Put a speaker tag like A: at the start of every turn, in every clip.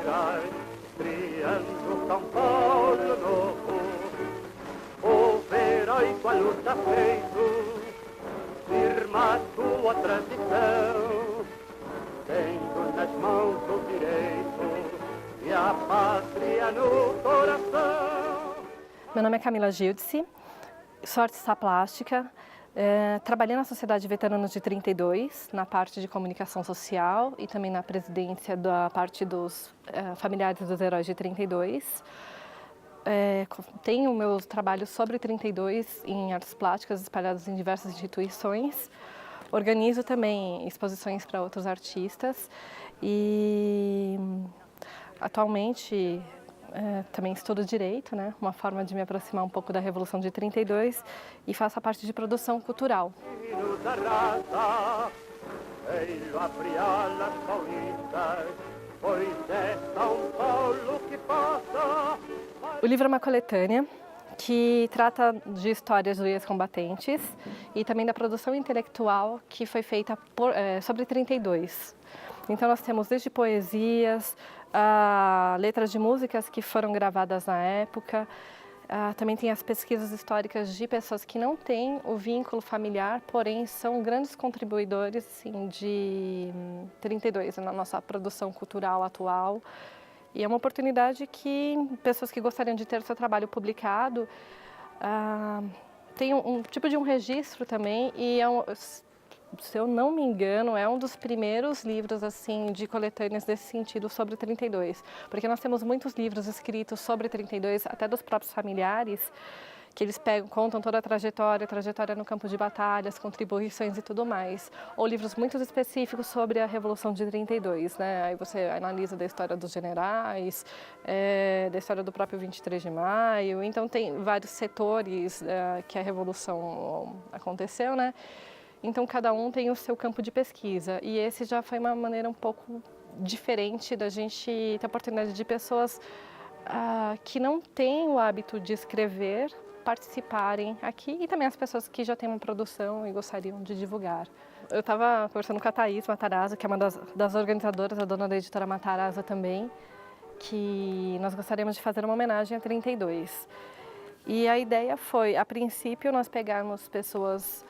A: chegar, criando São Paulo novo. O heróico a luta feito, firma tua tradição, tendo nas mãos o direito e a pátria no coração.
B: Meu nome é Camila Gildice, sou artista plástica. Trabalhei na Sociedade Veteranos de 32, na parte de comunicação social e também na presidência da parte dos familiares dos heróis de 32. Tenho meus trabalhos sobre 32 em artes plásticas espalhados em diversas instituições. Organizo também exposições para outros artistas e atualmente também estudo Direito, né? Uma forma de me aproximar um pouco da Revolução de 32 e faço a parte de produção cultural. O livro é uma coletânea que trata de histórias dos ex-combatentes e também da produção intelectual que foi feita sobre 32. Então nós temos desde poesias, letras de músicas que foram gravadas na época, também tem as pesquisas históricas de pessoas que não têm o vínculo familiar, porém são grandes contribuidores sim, de 32 na nossa produção cultural atual. E é uma oportunidade que pessoas que gostariam de ter seu trabalho publicado tem um tipo de um registro também e se eu não me engano, é um dos primeiros livros assim de coletâneas desse sentido sobre 32, porque nós temos muitos livros escritos sobre 32, até dos próprios familiares, que eles contam toda a trajetória no campo de batalhas, contribuições e tudo mais, ou livros muito específicos sobre a Revolução de 32, né? Aí você analisa da história dos generais, da história do próprio 23 de maio, então tem vários setores que a Revolução aconteceu, né? Então, cada um tem o seu campo de pesquisa e esse já foi uma maneira um pouco diferente da gente ter a oportunidade de pessoas que não têm o hábito de escrever participarem aqui e também as pessoas que já têm uma produção e gostariam de divulgar. Eu estava conversando com a Thaís Matarazzo, que é uma das organizadoras, a dona da editora Matarazzo também, que nós gostaríamos de fazer uma homenagem a 32. E a ideia foi, a princípio, nós pegarmos pessoas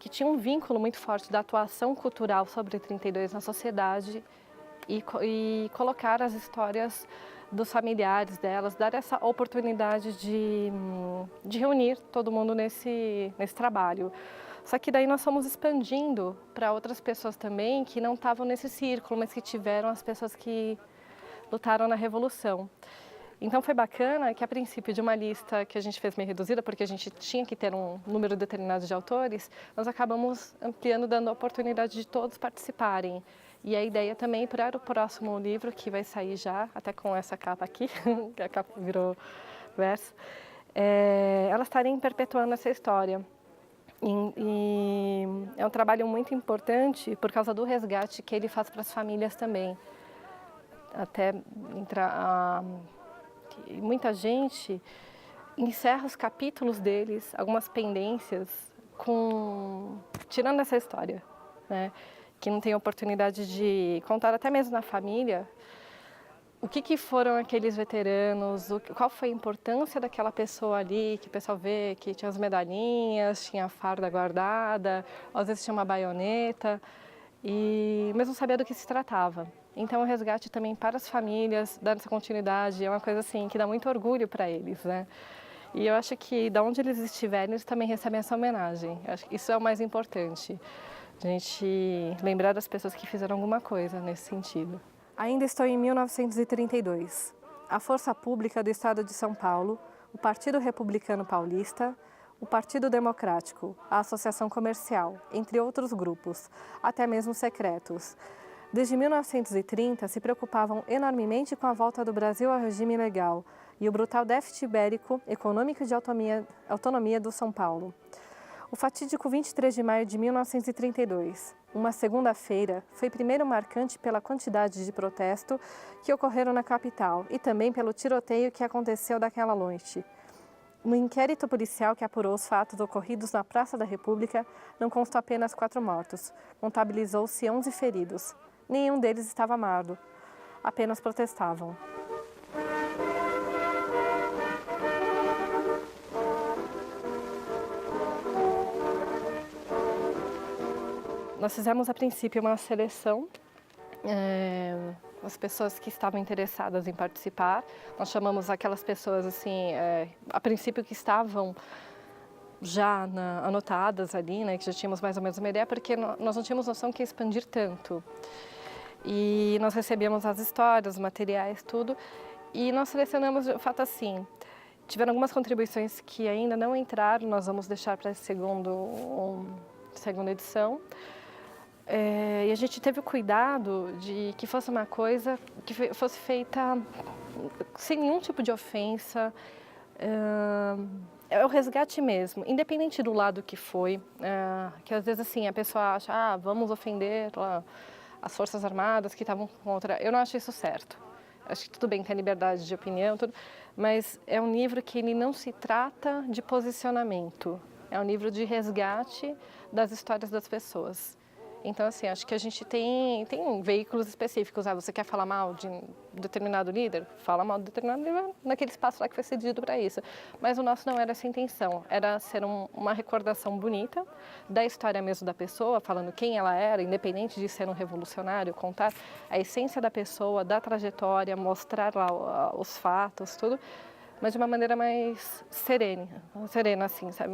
B: que tinha um vínculo muito forte da atuação cultural sobre 32 na sociedade e colocar as histórias dos familiares delas, dar essa oportunidade de reunir todo mundo nesse trabalho. Só que daí nós fomos expandindo para outras pessoas também que não estavam nesse círculo, mas que tiveram as pessoas que lutaram na Revolução. Então foi bacana que a princípio de uma lista que a gente fez meio reduzida, porque a gente tinha que ter um número determinado de autores, nós acabamos ampliando, dando a oportunidade de todos participarem. E a ideia também para o próximo livro, que vai sair já, até com essa capa aqui, que a capa virou verso, elas estarem perpetuando essa história. E é um trabalho muito importante por causa do resgate que ele faz para as famílias também. Até entrar... Muita gente encerra os capítulos deles, algumas pendências, tirando essa história, né? Que não tem oportunidade de contar até mesmo na família o que foram aqueles veteranos, qual foi a importância daquela pessoa ali, que o pessoal vê que tinha as medalhinhas, tinha a farda guardada, às vezes tinha uma baioneta, mas não sabia do que se tratava. Então, o resgate também para as famílias, dando essa continuidade, é uma coisa assim que dá muito orgulho para eles, né? E eu acho que, de onde eles estiverem, eles também recebem essa homenagem. Eu acho que isso é o mais importante, a gente lembrar das pessoas que fizeram alguma coisa nesse sentido. Ainda estou em 1932. A Força Pública do Estado de São Paulo, o Partido Republicano Paulista, o Partido Democrático, a Associação Comercial, entre outros grupos, até mesmo secretos. Desde 1930, se preocupavam enormemente com a volta do Brasil ao regime legal e o brutal déficit ibérico, econômico e de autonomia do São Paulo. O fatídico 23 de maio de 1932, uma segunda-feira, foi primeiro marcante pela quantidade de protesto que ocorreram na capital e também pelo tiroteio que aconteceu daquela noite. No inquérito policial que apurou os fatos ocorridos na Praça da República, não constou apenas 4 mortos, contabilizou-se 11 feridos. Nenhum deles estava armado. apenas protestavam. Nós fizemos a princípio uma seleção, as pessoas que estavam interessadas em participar. Nós chamamos aquelas pessoas assim, a princípio que estavam já anotadas ali, né, que já tínhamos mais ou menos uma ideia, porque nós não tínhamos noção que ia expandir tanto. E nós recebemos as histórias, os materiais, tudo, e nós selecionamos de fato assim. Tiveram algumas contribuições que ainda não entraram, nós vamos deixar para a segunda edição. E a gente teve o cuidado de que fosse uma coisa que fosse feita sem nenhum tipo de ofensa. É o resgate mesmo, independente do lado que foi, que às vezes assim a pessoa acha, vamos ofender lá, as Forças Armadas que estavam contra. Eu não acho isso certo. Acho que tudo bem ter liberdade de opinião, tudo, mas é um livro que ele não se trata de posicionamento. É um livro de resgate das histórias das pessoas. Então, assim, acho que a gente tem veículos específicos. Você quer falar mal de um determinado líder? Fala mal de determinado líder naquele espaço lá que foi cedido para isso. Mas o nosso não era essa a intenção. Era ser uma recordação bonita da história mesmo da pessoa, falando quem ela era, independente de ser um revolucionário, contar a essência da pessoa, da trajetória, mostrar lá os fatos, tudo, mas de uma maneira mais serena assim, sabe?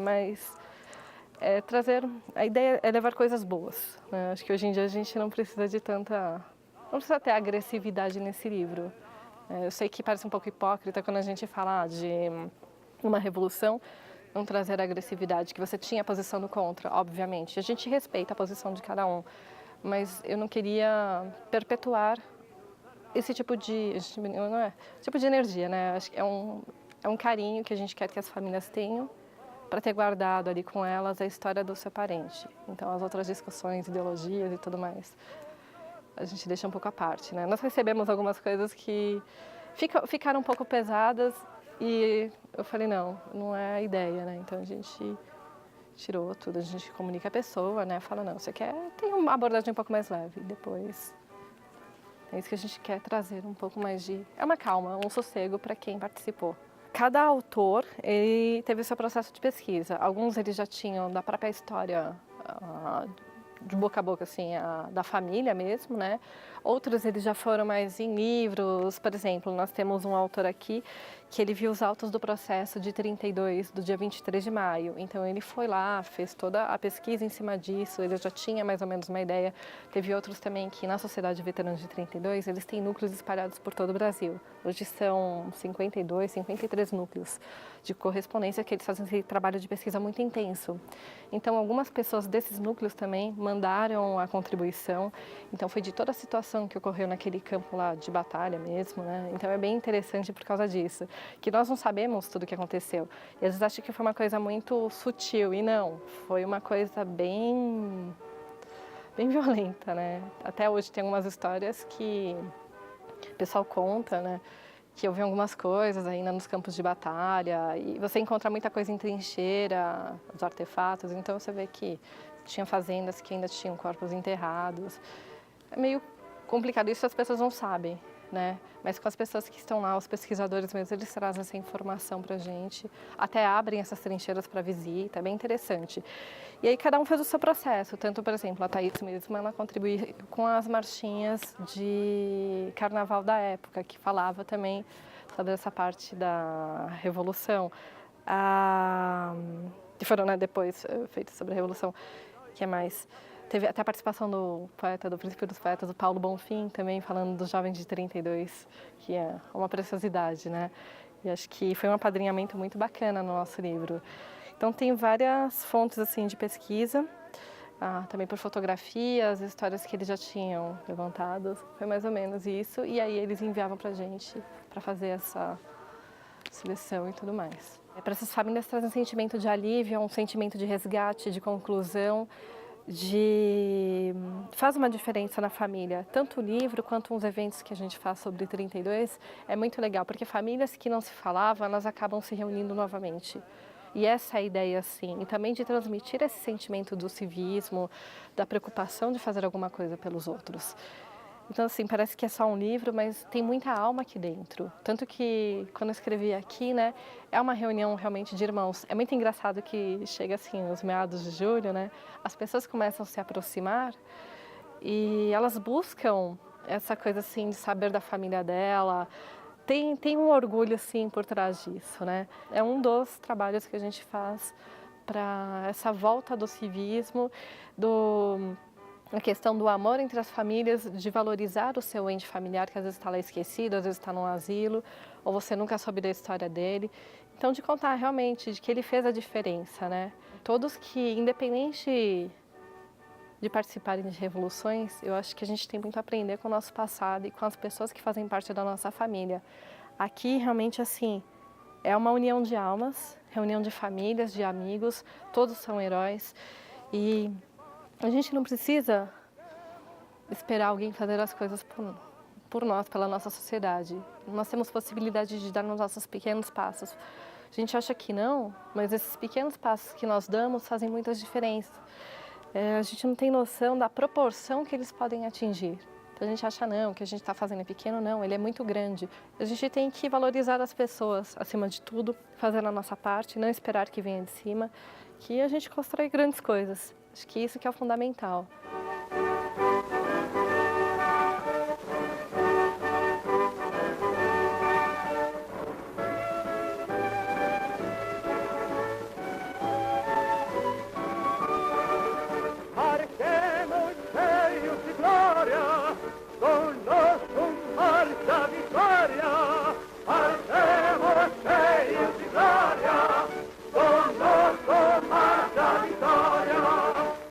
B: Trazer, a ideia é levar coisas boas, né? Acho que hoje em dia a gente não precisa de não precisa ter agressividade nesse livro. Eu sei que parece um pouco hipócrita quando a gente fala de uma revolução, não trazer agressividade, que você tinha a posição do contra, obviamente. A gente respeita a posição de cada um, mas eu não queria perpetuar esse tipo de energia, né? Acho que é um carinho que a gente quer que as famílias tenham, para ter guardado ali com elas a história do seu parente. Então, as outras discussões, ideologias e tudo mais, a gente deixa um pouco à parte, né? Nós recebemos algumas coisas que ficaram um pouco pesadas e eu falei, não é a ideia, né? Então, a gente tirou tudo, a gente comunica a pessoa, né? Fala, não, você tem uma abordagem um pouco mais leve. Depois, é isso que a gente quer trazer, um pouco mais é uma calma, um sossego para quem participou. Cada autor ele teve o seu processo de pesquisa. Alguns eles já tinham da própria história, de boca a boca, assim, da família mesmo, né? Outros eles já foram mais em livros. Por exemplo, nós temos um autor aqui que ele viu os autos do processo de 32, do dia 23 de maio. Então, ele foi lá, fez toda a pesquisa em cima disso, ele já tinha mais ou menos uma ideia. Teve outros também que, na Sociedade de Veteranos de 32, eles têm núcleos espalhados por todo o Brasil. Hoje são 52, 53 núcleos de correspondência que eles fazem esse trabalho de pesquisa muito intenso. Então, algumas pessoas desses núcleos também mandaram a contribuição. Então, foi de toda a situação que ocorreu naquele campo lá de batalha mesmo, né? Então, é bem interessante por causa disso, que nós não sabemos tudo o que aconteceu. E às vezes acham que foi uma coisa muito sutil, e não, foi uma coisa bem violenta, né? Até hoje tem algumas histórias que o pessoal conta, né? Que houve algumas coisas ainda nos campos de batalha, e você encontra muita coisa em trincheira, os artefatos, então você vê que tinha fazendas que ainda tinham corpos enterrados. É meio complicado, isso as pessoas não sabem, né? Mas com as pessoas que estão lá, os pesquisadores mesmo, eles trazem essa informação pra gente, até abrem essas trincheiras para visita, é bem interessante. E aí cada um fez o seu processo, tanto, por exemplo, a Thaís mesmo, ela contribui com as marchinhas de carnaval da época, que falava também sobre essa parte da Revolução, que foram, né, depois feitas sobre a Revolução, que é mais... Teve até a participação do poeta, do Príncipe dos Poetas, o Paulo Bonfim, também falando dos jovens de 32, que é uma preciosidade, né? E acho que foi um apadrinhamento muito bacana no nosso livro. Então, tem várias fontes assim de pesquisa, também por fotografias, histórias que eles já tinham levantado, foi mais ou menos isso. E aí eles enviavam para a gente para fazer essa seleção e tudo mais. Para essas famílias traz um sentimento de alívio, um sentimento de resgate, de conclusão, faz uma diferença na família, tanto o livro quanto uns eventos que a gente faz sobre 32, é muito legal, porque famílias que não se falavam, elas acabam se reunindo novamente. E essa é a ideia, assim, e também de transmitir esse sentimento do civismo, da preocupação de fazer alguma coisa pelos outros. Então, assim, parece que é só um livro, mas tem muita alma aqui dentro. Tanto que, quando eu escrevi aqui, né, é uma reunião realmente de irmãos. É muito engraçado que chega, assim, os meados de julho, né, as pessoas começam a se aproximar e elas buscam essa coisa, assim, de saber da família dela. Tem um orgulho, assim, por trás disso, né. É um dos trabalhos que a gente faz para essa volta do civismo, a questão do amor entre as famílias, de valorizar o seu ente familiar, que às vezes está lá esquecido, às vezes está num asilo, ou você nunca soube da história dele. Então, de contar realmente de que ele fez a diferença, né? Todos que, independente de participarem de revoluções, eu acho que a gente tem muito a aprender com o nosso passado e com as pessoas que fazem parte da nossa família. Aqui, realmente, assim, é uma união de almas, reunião de famílias, de amigos, todos são heróis e a gente não precisa esperar alguém fazer as coisas por nós, pela nossa sociedade. Nós temos possibilidade de dar nos nossos pequenos passos. A gente acha que não, mas esses pequenos passos que nós damos fazem muitas diferenças. A gente não tem noção da proporção que eles podem atingir. Então a gente acha não, o que a gente está fazendo é pequeno, não, ele é muito grande. A gente tem que valorizar as pessoas, acima de tudo, fazer a nossa parte, não esperar que venha de cima, que a gente constrói grandes coisas. Acho que isso que é o fundamental.